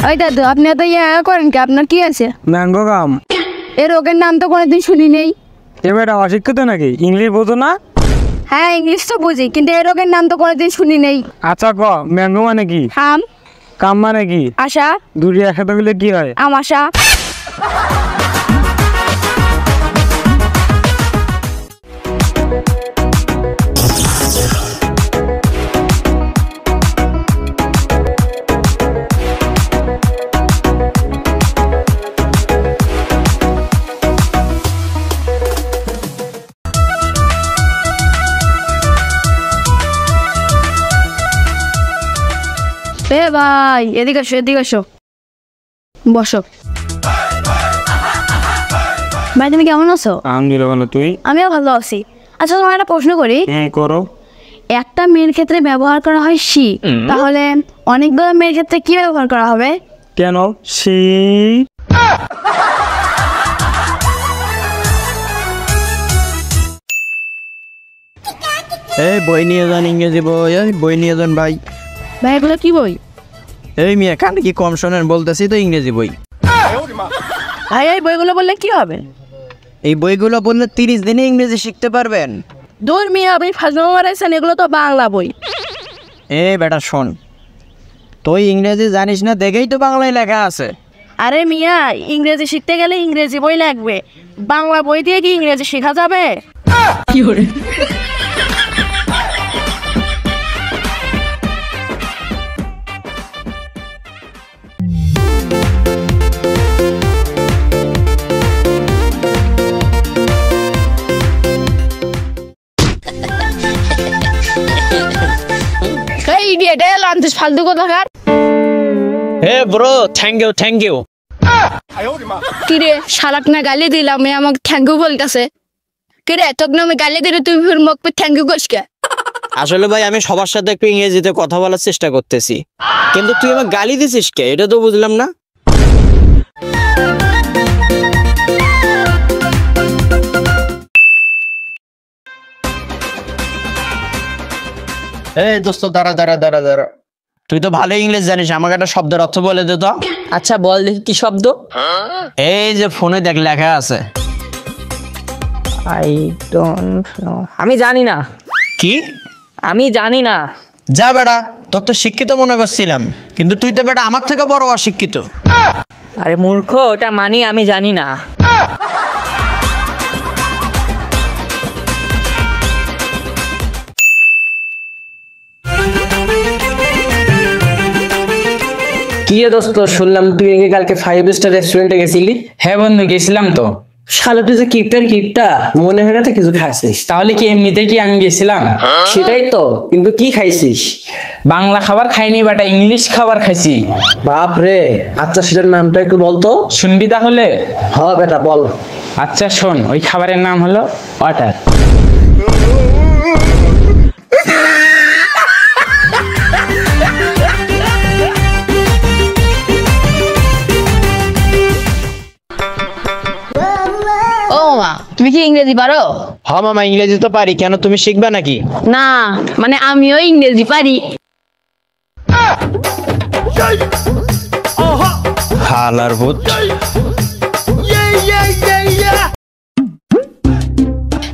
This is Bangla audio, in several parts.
ওই দাদু আপনি এত ইয়া করেন কি? আপনার কি আছে? ম্যাঙ্গো গাম। এই রোগের নাম তো কোনোদিন শুনি নেই। এবার অশিক্ষিত নাকি? ইংলিশ বোঝো না? হ্যাঁ ইংলিশ তো বুঝি, কিন্তু এই রোগের নাম তো কোনোদিন শুনি নেই। আচ্ছা ক, ম্যাঙ্গো মানে কি? আম। কাম মানে কি? আশা। দুটি একসাথে গেলে কি হয়? আমাশা। এ ভাই এদিকে আসো, এদিকে আসো, বসো। ভাই তুমি কেমন আছো? আলহামদুলিল্লাহ ভালো, তুই? আমিও ভালো আছি। আচ্ছা তোমার একটা প্রশ্ন করি। হ্যাঁ করো। একটা মেয়ের ক্ষেত্রে ব্যবহার করা হয় শি, তাহলে অনেকগুলো মেয়ের ক্ষেত্রে কি ব্যবহার করা হবে? কেন সে? এই বই নিয়ে যান, ইংরেজি বই। এই বই নিয়ে যান ভাই। ভাই এগুলো কি বই? এই মেয়ে কানে কি কম শোনেন? বলতেছি তো ইংরেজি বই। ভাই এই বইগুলো বললে কি হবে? এই বইগুলো বললে 30 দিনে ইংরেজি শিখতে পারবেন। দূর মিয়া, আপনি ফাজলামো মারাইছেন, এগুলো তো বাংলা বই। এ বেটা শোন, তুই ইংরেজি জানিস না দেখেই তো বাংলায় লেখা আছে। আরে মিয়া, ইংরেজি শিখতে গেলে ইংরেজি বই লাগবে, বাংলা বই দিয়ে কি ইংরেজি শেখা যাবে? কি করে? ফালতু কোথাকার। Hey bro, thank you. কিরে শালাক না গালি দিলাম, আমাকে থ্যাংক ইউ বলতেছে। কিরে তোকে না আমি গালি দিলে তুই ফির মুখ পে থ্যাংক ইউ করিস কে? আসলে ভাই আমি সবার সাথে একটু ইংরেজিতে কথা বলার চেষ্টা করতেছি, কিন্তু তুই আমাকে গালি দিছিস কে? এটা তো বুঝলাম না। এই দোস্ত দাঁড়া। তুই তো ভালো ইংলিশ জানিস, আমাকে একটা শব্দের অর্থ বলে দে তো। আচ্ছা বল দেখি কি শব্দ? এই যে ফোনে দেখ লেখা আছে। I don't know. আমি জানি না। কি? আমি জানি না। যা বেটা, তোর তো শিক্ষিত মনে করছিলাম, কিন্তু তুই তো বেটা আমার থেকে বড় অশিক্ষিত। আরে মূর্খ, ওটা মানি আমি জানি না। কি রে দোস্ত, শুনলাম তুই নাকি কালকে 5 স্টার রেস্টুরেন্টে গেছিলি? হ্যাঁ বন্ধু গেছিলাম তো। শালা তুই যে কিপটা মনে হয় না তো কিছু খাইছিস। তাহলে কি এমনিতে কি আমি গেছিলাম? সেটাই তো, কিন্তু কি খাইছিস? বাংলা খাবার খাইনি বেটা, ইংলিশ খাবার খাইছি। বাপ রে, আচ্ছা সেটার নামটা একটু বলতো। শুনবি তাহলে? হ্যাঁ বেটা বল। আচ্ছা শোন, ওই খাবারের নাম হলো ওয়াটার। তুমি কি ইংরেজি পারো? হ্যাঁ মামা, ইংরেজি তো পারি। কেন, তুমি শিখবা নাকি? না মানে আমিও ইংরেজি পারি। হালার ভূত।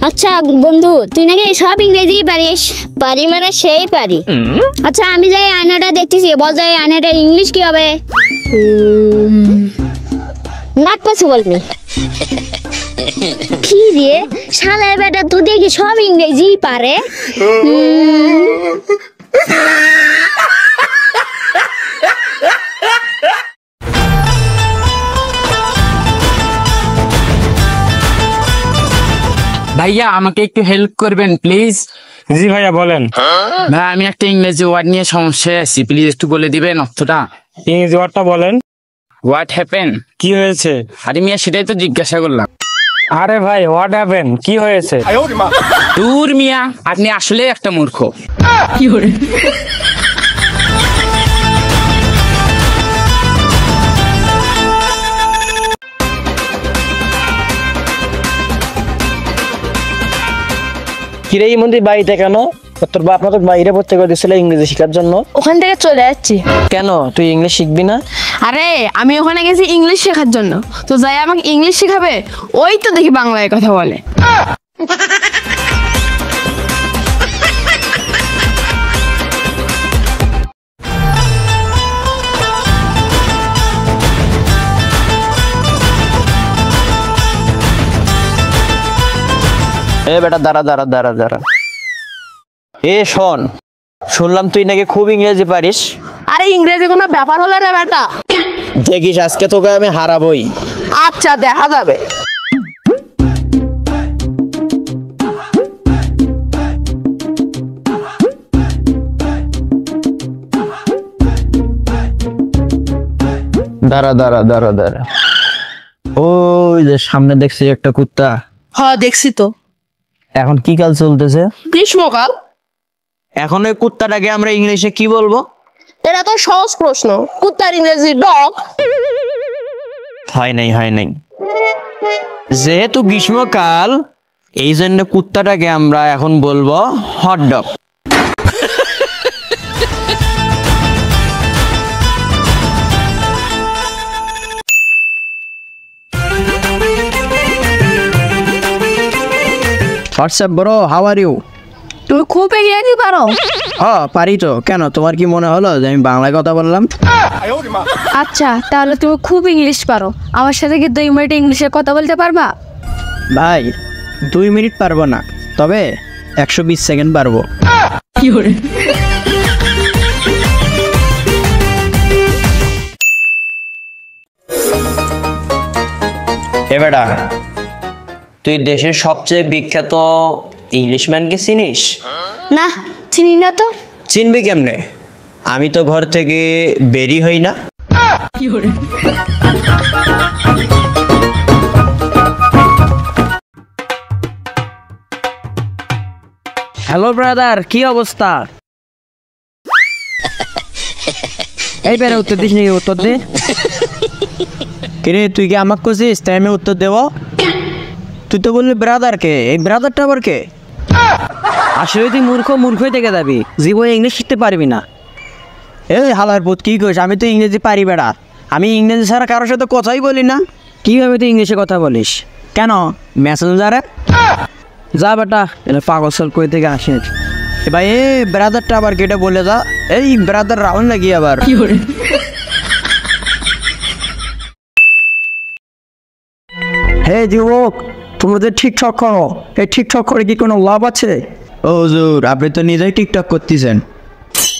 আচ্ছা বন্ধু, তুই নাকি সব ইংরেজি পারিস? পারি মানে সেই পারি। আচ্ছা আমি যাই আয়নাটা দেখতেছি, বল যাই আয়নাটা ইংলিশ কি হবে? নাক পাশে বলবি। কি রে শালার বেটা, তুই দেখি সব ইংরেজি পারে। ভাইয়া আমাকে একটু হেল্প করবেন প্লিজ? জি ভাইয়া বলেন। ভাই আমি একটা ইংরেজি ওয়ার্ড নিয়ে সমস্যায় আছি, প্লিজ একটু বলে দিবেন অর্থটা। ইংরেজি ওয়ার্ডটা বলেন। What happen? কি হয়েছে? আরে মিয়া সেটাই তো জিজ্ঞাসা করলাম। আরে ভাই হোয়াট হ্যাপেন, কি হয়েছে? দূর মিয়া, আপনি আসলে একটা মূর্খ। কি করে? কিরে এই মন্দির বাড়িতে কেন? তোর বাপ মা তোর বাইরে পড়তে করে দিয়েছিল ইংরেজি শেখার জন্য। ওখান থেকে চলে যাচ্ছি। কেন, তুই ইংলিশ শিখবি না? আরে আমি ওখানে গেছি ইংলিশ শেখার জন্য, তো যাই আমাকে ইংলিশ শেখাবে, ওই তো দেখি বাংলায় কথা বলে। এ বেটা দাঁড়া দাঁড়া দাঁড়া দাঁড়া। এ শোন, শুনলাম তুই নাকি খুব ইংরেজি পারিস। আরে ইংরেজি কোনো ব্যাপার হলো না বেটা। দেখিস আজকে তোকে আমি হারাবোই। আচ্ছা দেখা যাবে। দাঁড়া দাঁড়া দাঁড়া দাঁড়া, ওই যে সামনে দেখছি একটা কুত্তা। হ্যাঁ দেখছি তো। এখন কি কাল চলতেছে? গ্রীষ্মকাল। এখন ওই কুত্তাটাকে আমরা ইংলিশে কি বলবো? এটা তো সহজ প্রশ্ন, কুত্তার ইংরেজি ডগ। হয় নাই। যেহেতু গ্রীষ্মকাল, এই জন্য কুত্তাটাকে আমরা এখন বলবো hot dog. WhatsApp bro, how are you? তুমি খুব ইংরেজি পারো? হ্যাঁ পারি তো, কেন তোমার কি মনে হলো যে আমি বাংলায় কথা বললাম? আচ্ছা তাহলে তুমি খুব ইংলিশ পারো, আমার সাথে কি 2 মিনিট ইংলিশে কথা বলতে পারবা? ভাই 2 মিনিট পারবো না, তবে 120 সেকেন্ড পারবো। কি করে? এ বেটা, তুই দেশের সবচেয়ে বিখ্যাত ইংলিশম্যানকে চিনিস? না চিনি না তো। চিনবি কেমনে? আমি তো ঘর থেকে বেরি হই না। কি করে? হ্যালো ব্রাদার, কি অবস্থা? এই বেড়ে উত্তর দিস নাকি? উত্তর দে। কিরে তুই কি আমাকে করছিস তাই আমি উত্তর দেব? তুই তো বললি ব্রাদার কে, এই ব্রাদারটা আবার কে? আসলে তুই মূর্খই থেকে যাবি, জীবনে ইংলিশ শিখতে পারবি না। এই হালার পুত কি কইস? আমি তো ইংরেজি পারি বেড়া, আমি ইংরেজি ছাড়া কারোর সাথে কথাই বলি না। কিভাবে তুই ইংলিশে কথা বলিস? কেন মেসেঞ্জারে? যা বেটা, এটা পাগল সল কই থেকে আসে। ভাই এ ব্রাদারটা আবার কেটে বলে যা, এই ব্রাদার রাহুল নাকি আবার? কি করে? হে যুবক, তুমি যে টিকটক করো, এই টিকটক করে কি কোনো লাভ আছে? ও হুজুর, আপনি তো নিজেই টিকটক করতেছেন।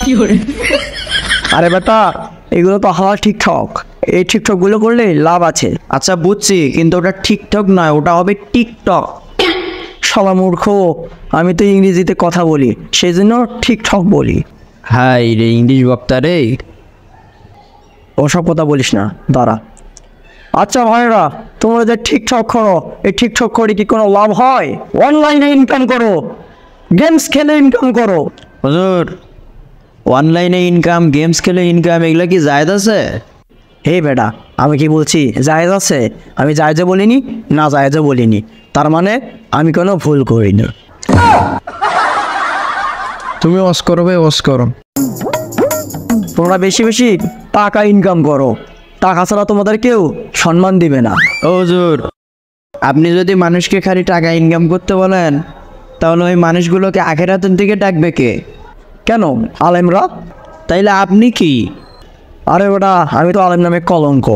কি করে? আরে বেটা, এগুলো তো হওয়া টিকটক, এই টিকটক গুলো করলে লাভ আছে। আচ্ছা বুঝছি, কিন্তু ওটা টিকটক নয়, ওটা হবে টিকটক। সবা মূর্খ, আমি তো ইংরেজিতে কথা বলি, সেই জন্য টিকটক বলি। হাই রে ইংলিশ বক্তা রে, ওসব কথা বলিস না, দাঁড়া। আচ্ছা ভাইরা, তোমরা যে টিকটক করো, এই টিকটক করে কি কোনো লাভ হয়? অনলাইনে ইনকাম করো, গেমস খেলে ইনকাম করো। হুজুর, অনলাইনে ইনকাম, গেমস খেলে ইনকাম, এগুলা কি জায়েজ আছে? হে বেটা, আমি কি বলছি জায়েজ আছে? আমি জায়েজে বলিনি, না জায়েজে বলিনি, তার মানে আমি কোনো ভুল করিনি। তুমি ওয়াশ করো ভাই, ওয়াশ করো। তোমরা বেশি বেশি টাকা ইনকাম করো, টাকা ছাড়া তোমাদের কেউ সম্মান দিবে না। ও হুজুর, আপনি যদি মানুষকে খালি টাকা ইনকাম করতে বলেন, তাহলে ওই মানুষগুলোকে আখিরাতের দিকে ডাকবে কে? কেন আলেমরা? তাইলে আপনি কি? আরে বেটা, আমি তো আলেম নামে কলঙ্ক।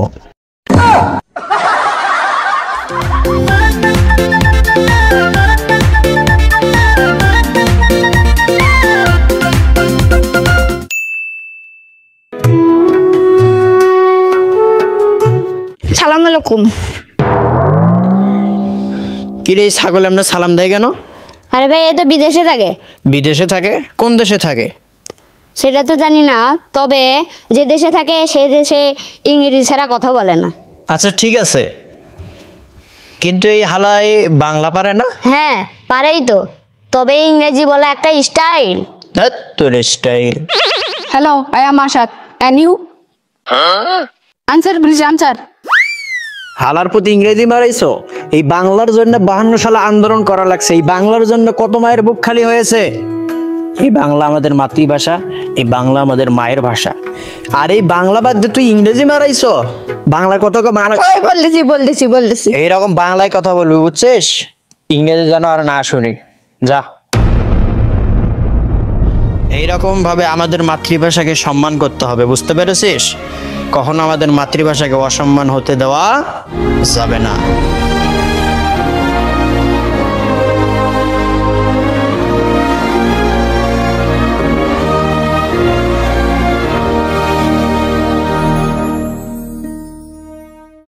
সালাম আলাইকুম। কি রে ছাগল, আমরা সালাম দেয় কেন? আরে ভাই এ তো বিদেশে থাকে। বিদেশে থাকে? কোন দেশে থাকে? সেটা তো জানি না, তবে যে দেশে থাকে সেই দেশে ইংরেজি ছাড়া কথা বলে না। আচ্ছা ঠিক আছে, কিন্তু এই হালাই বাংলা পারে না? হ্যাঁ পারেই তো, তবে ইংরেজি বলা একটা স্টাইল। ধ্যাৎ, তোর style. Hello, I am Ashad, and you? Answer please, answer. হালার প্রতি ইংরেজি মারাইছো? এই বাংলার জন্য 52 সালে আন্দোলন করা লাগছে, এই বাংলার জন্য কত মায়ের বুক খালি হয়েছে। এই বাংলা আমাদের মাতৃভাষা, এই বাংলা আমাদের মায়ের ভাষা। আর এই বাংলা বাদ দিয়ে তুই ইংরেজি মারাইছো, বাংলা কত ওই বলতেছি এইরকম বাংলায় কথা বলবি, বুঝছিস? ইংরেজি যেন আর না শুনি, যা। এইরকম ভাবে আমাদের মাতৃভাষাকে সম্মান করতে হবে, বুঝতে পেরেছিস? কখনো আমাদের মাতৃভাষাকে অসম্মান হতে দেওয়া যাবে না।